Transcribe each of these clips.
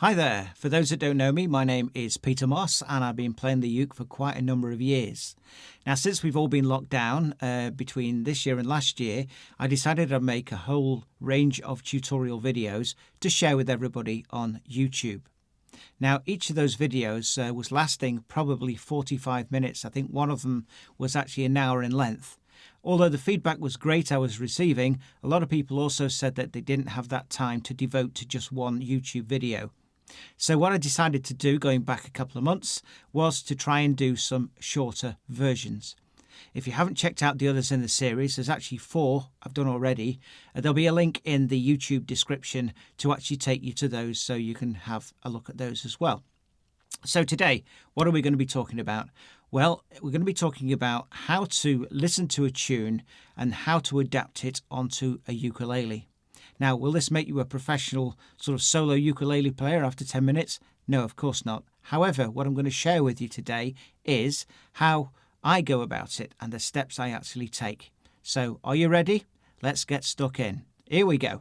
Hi there. For those that don't know me, my name is Peter Moss and I've been playing the uke for quite a number of years. Now, since we've all been locked down between this year and last year, I decided I'd make a whole range of tutorial videos to share with everybody on YouTube. Now, each of those videos was lasting probably 45 minutes. I think one of them was actually an hour in length. Although the feedback was great I was receiving, a lot of people also said that they didn't have that time to devote to just one YouTube video. So what I decided to do, going back a couple of months, was to try and do some shorter versions. If you haven't checked out the others in the series, there's actually 4 I've done already. There'll be a link in the YouTube description to actually take you to those so you can have a look at those as well. So today, what are we going to be talking about? Well, we're going to be talking about how to listen to a tune and how to adapt it onto a ukulele. Now, will this make you a professional sort of solo ukulele player after 10 minutes? No, of course not. However, what I'm going to share with you today is how I go about it and the steps I actually take. So, are you ready? Let's get stuck in. Here we go.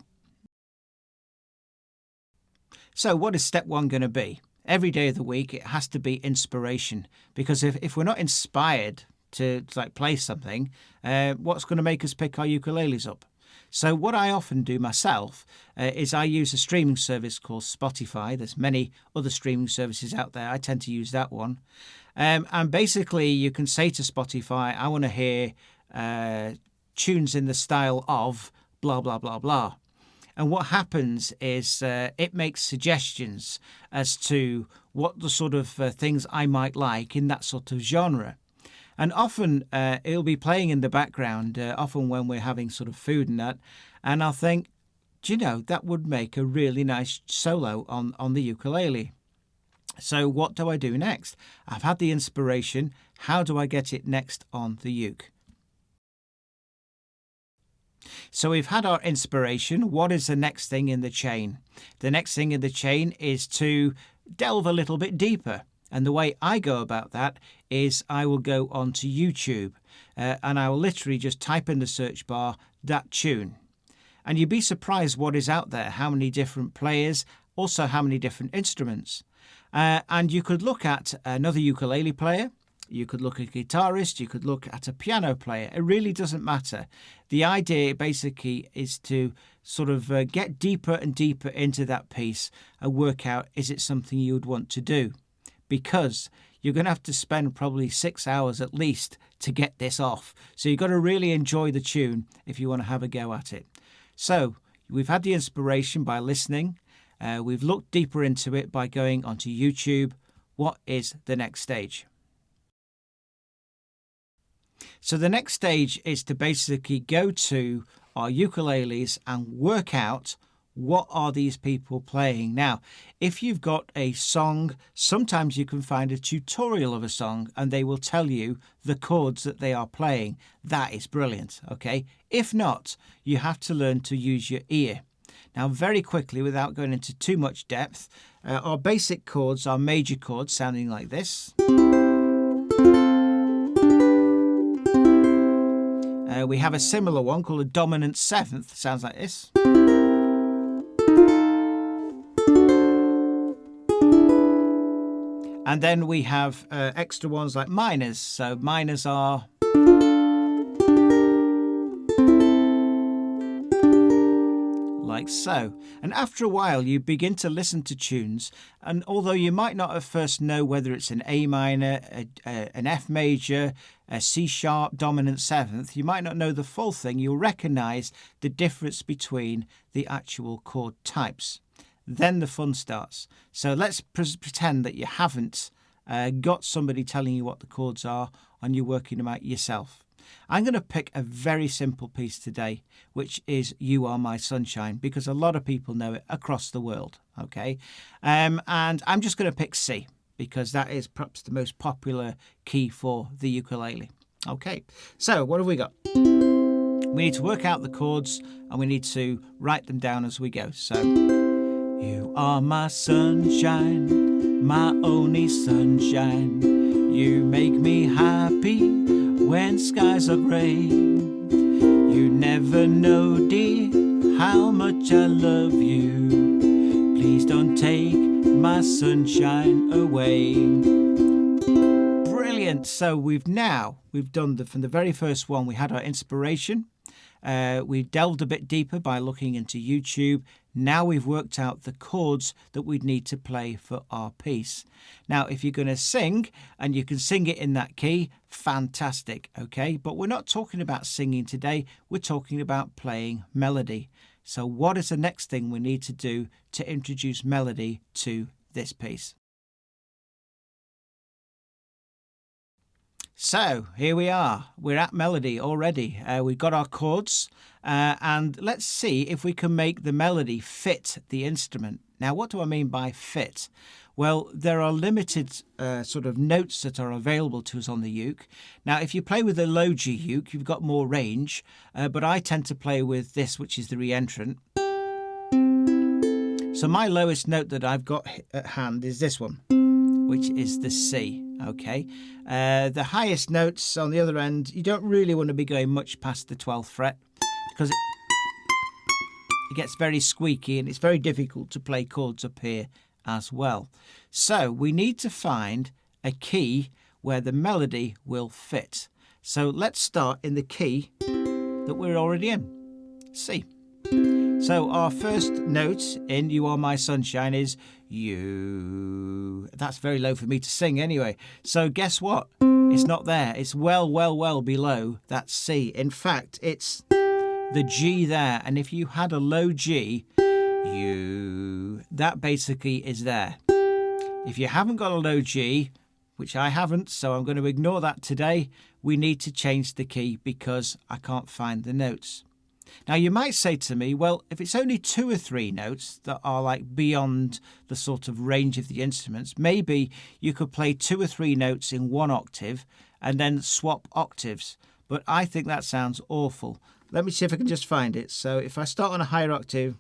So, what is step 1 going to be? Every day of the week, it has to be inspiration, because if we're not inspired to like play something, what's going to make us pick our ukuleles up? So what I often do myself is I use a streaming service called Spotify. There's many other streaming services out there. I tend to use that one. And basically you can say to Spotify, I want to hear tunes in the style of blah, blah, blah, blah. And what happens is it makes suggestions as to what the sort of things I might like in that sort of genre. And often it'll be playing in the background, often when we're having sort of food and that. And I'll think, do you know, that would make a really nice solo on the ukulele. So what do I do next? I've had the inspiration. How do I get it next on the uke? So we've had our inspiration. What is the next thing in the chain? The next thing in the chain is to delve a little bit deeper. And the way I go about that is I will go onto YouTube and I will literally just type in the search bar that tune. And you'd be surprised what is out there, how many different players, also how many different instruments. And you could look at another ukulele player, you could look at a guitarist, you could look at a piano player. It really doesn't matter. The idea basically is to sort of get deeper and deeper into that piece and work out, is it something you would want to do? Because you're going to have to spend probably 6 hours at least to get this off. So you've got to really enjoy the tune if you want to have a go at it. So we've had the inspiration by listening. We've looked deeper into it by going onto YouTube. What is the next stage? So the next stage is to basically go to our ukuleles and work out what are these people playing. Now, if you've got a song, sometimes you can find a tutorial of a song and they will tell you the chords that they are playing. That is brilliant, okay? If not, you have to learn to use your ear. Now, very quickly, without going into too much depth, our basic chords are major chords sounding like this. We have a similar one called a dominant 7th, sounds like this. And then we have extra ones like minors. So minors are like so. And after a while, you begin to listen to tunes. And although you might not at first know whether it's an A minor, an F major, a C sharp, dominant 7th, you might not know the full thing. You'll recognize the difference between the actual chord types. Then the fun starts. So let's pretend that you haven't got somebody telling you what the chords are and you're working them out yourself. I'm going to pick a very simple piece today, which is You Are My Sunshine, because a lot of people know it across the world. Okay, and I'm just going to pick C, because that is perhaps the most popular key for the ukulele. Okay, so what have we got? We need to work out the chords and we need to write them down as we go. So, you are my sunshine, my only sunshine. You make me happy when skies are grey. You never know, dear, how much I love you. Please don't take my sunshine away. Brilliant. So we've done from the very first one, we had our inspiration. We delved a bit deeper by looking into YouTube. Now we've worked out the chords that we'd need to play for our piece. Now, if you're going to sing and you can sing it in that key, fantastic, okay? But we're not talking about singing today. We're talking about playing melody. So what is the next thing we need to do to introduce melody to this piece? So here we are. We're at melody already. We've got our chords and let's see if we can make the melody fit the instrument. Now, what do I mean by fit? Well, there are limited sort of notes that are available to us on the uke. Now, if you play with a low G uke, you've got more range, but I tend to play with this, which is the reentrant. So my lowest note that I've got at hand is this one, which is the C. Okay, the highest notes on the other end, you don't really want to be going much past the 12th fret because it gets very squeaky and it's very difficult to play chords up here as well. So we need to find a key where the melody will fit. So let's start in the key that we're already in, C. So our first note in You Are My Sunshine is you. That's very low for me to sing anyway. So guess what? It's not there. It's well below that C. In fact, it's the G there. And if you had a low G, that basically is there. If you haven't got a low G, which I haven't, so I'm going to ignore that today, we need to change the key because I can't find the notes. Now, you might say to me, well, if it's only 2 or 3 notes that are like beyond the sort of range of the instruments, maybe you could play 2 or 3 notes in 1 octave and then swap octaves. But I think that sounds awful. Let me see if I can just find it. So if I start on a higher octave,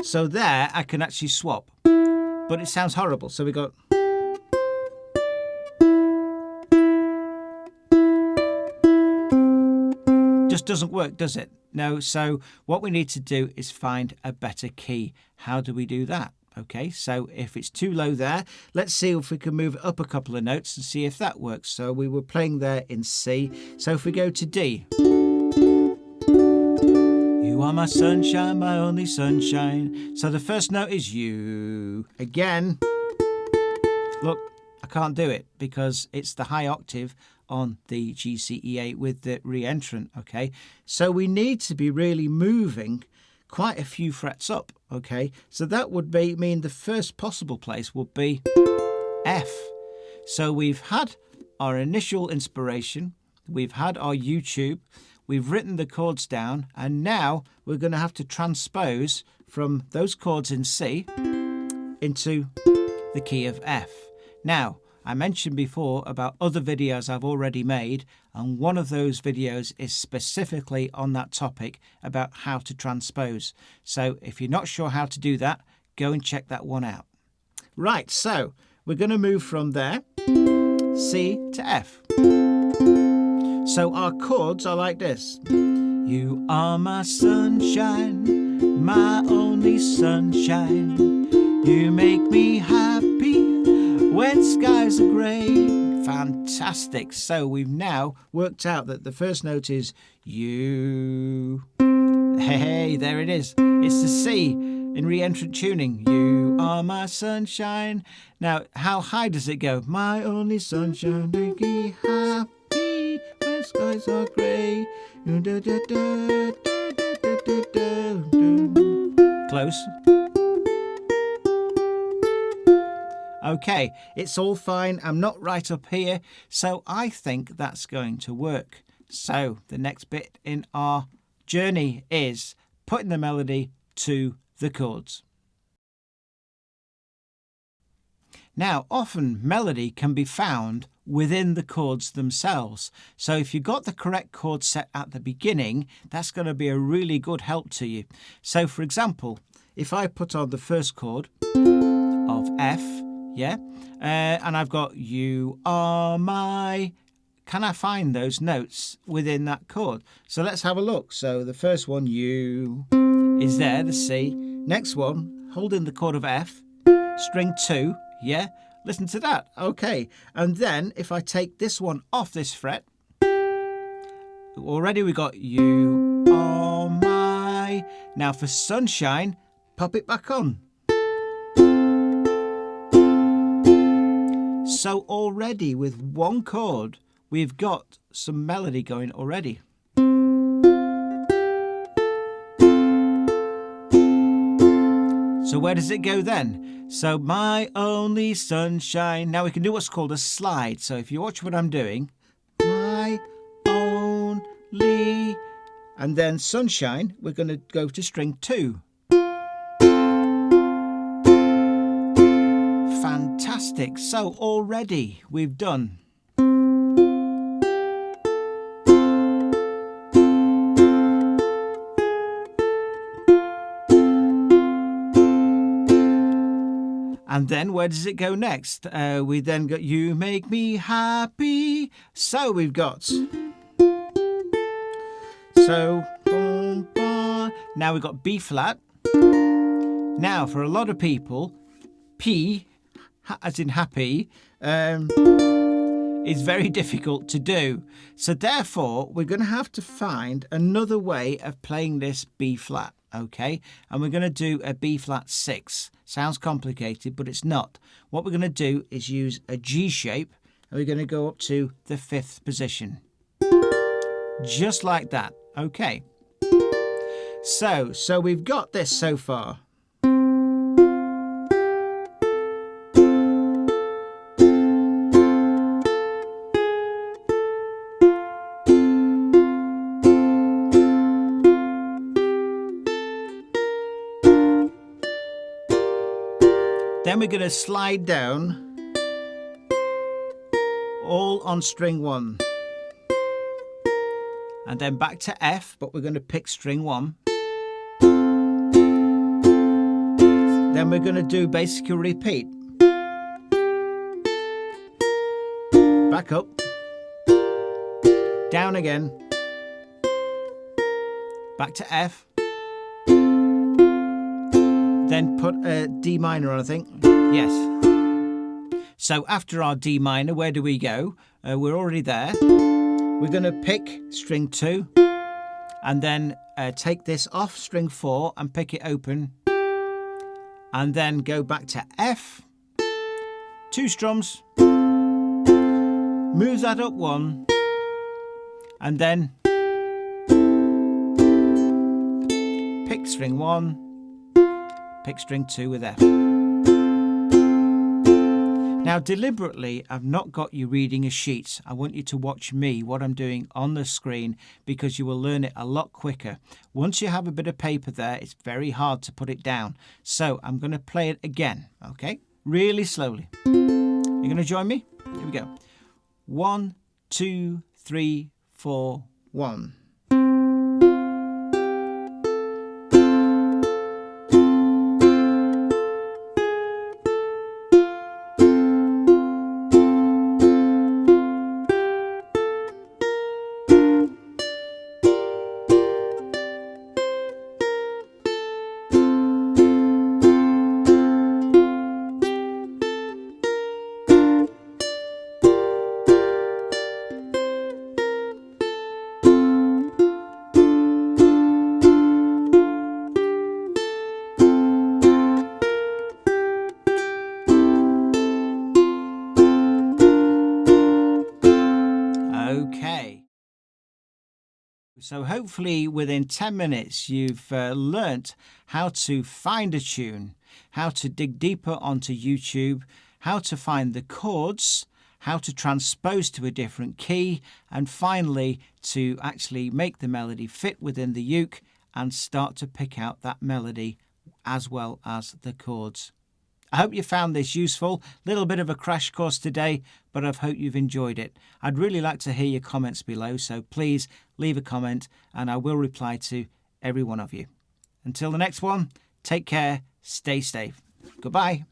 so there I can actually swap, but it sounds horrible. So we got... just doesn't work, does it? No. So what we need to do is find a better key. How do we do that? Okay, so if it's too low there, let's see if we can move it up a couple of notes and see if that works. So we were playing there in C. So if we go to D, you are my sunshine, my only sunshine. So the first note is you. Again, look, I can't do it because it's the high octave on the G, C, E, A with the reentrant, okay? So we need to be really moving quite a few frets up, okay? So that would mean the first possible place would be F. So we've had our initial inspiration, we've had our YouTube, we've written the chords down, and now we're going to have to transpose from those chords in C into the key of F. Now, I mentioned before about other videos I've already made, and one of those videos is specifically on that topic about how to transpose. So if you're not sure how to do that, go and check that one out. Right, so we're going to move from there, C to F. So our chords are like this. You are my sunshine, my only sunshine. You make me happy when skies are grey. Fantastic. So we've now worked out that the first note is you. Hey, there it is. It's the C in reentrant tuning. You are my sunshine. Now, how high does it go? My only sunshine, make me happy when skies are grey. Close. Okay, it's all fine. I'm not right up here, so I think that's going to work. So the next bit in our journey is putting the melody to the chords. Now, often melody can be found within the chords themselves. So if you've got the correct chord set at the beginning, that's going to be a really good help to you. So for example, if I put on the first chord of F, yeah, and I've got you are my can I find those notes within that chord? So let's have a look. So the first one, U, is there, the C. Next one, holding the chord of F, string 2, yeah? Listen to that, okay. And then if I take this one off this fret, already we got You Are My. Now for Sunshine, pop it back on. So already with one chord, we've got some melody going already. So where does it go then? So My Only Sunshine. Now we can do what's called a slide. So if you watch what I'm doing, My Only, and then Sunshine, we're going to go to string 2. Fantastic. So already we've done. And then where does it go next? We then got You Make Me Happy. So we've got. So now we've got B flat. Now for a lot of people, P, as in happy, is very difficult to do. So therefore, we're going to have to find another way of playing this B flat, okay? And we're going to do a B flat 6. Sounds complicated, but it's not. What we're going to do is use a G shape, and we're going to go up to the 5th position. Just like that, okay? So we've got this so far. Then we're going to slide down all on string 1. And then back to F, but we're going to pick string 1. Then we're going to do basically repeat. Back up. Down again. Back to F. Then put a D minor on, I think. Yes. So after our D minor, where do we go? We're already there. We're going to pick string 2 and then take this off string 4 and pick it open. And then go back to F. 2 strums. Move that up 1. And then pick string 1. Pick string 2 with F. Now deliberately I've not got you reading a sheet. I want you to watch me, what I'm doing on the screen, because you will learn it a lot quicker. Once you have a bit of paper there, it's very hard to put it down. So I'm going to play it again, okay? Really slowly. You're going to join me? Here we go. 1, 2, 3, 4, 1. Okay. So hopefully within 10 minutes you've learnt how to find a tune, how to dig deeper onto YouTube, how to find the chords, how to transpose to a different key, and finally to actually make the melody fit within the uke and start to pick out that melody as well as the chords. I hope you found this useful. Little bit of a crash course today, but I hope you've enjoyed it. I'd really like to hear your comments below, so please leave a comment and I will reply to every one of you. Until the next one, take care, stay safe. Goodbye.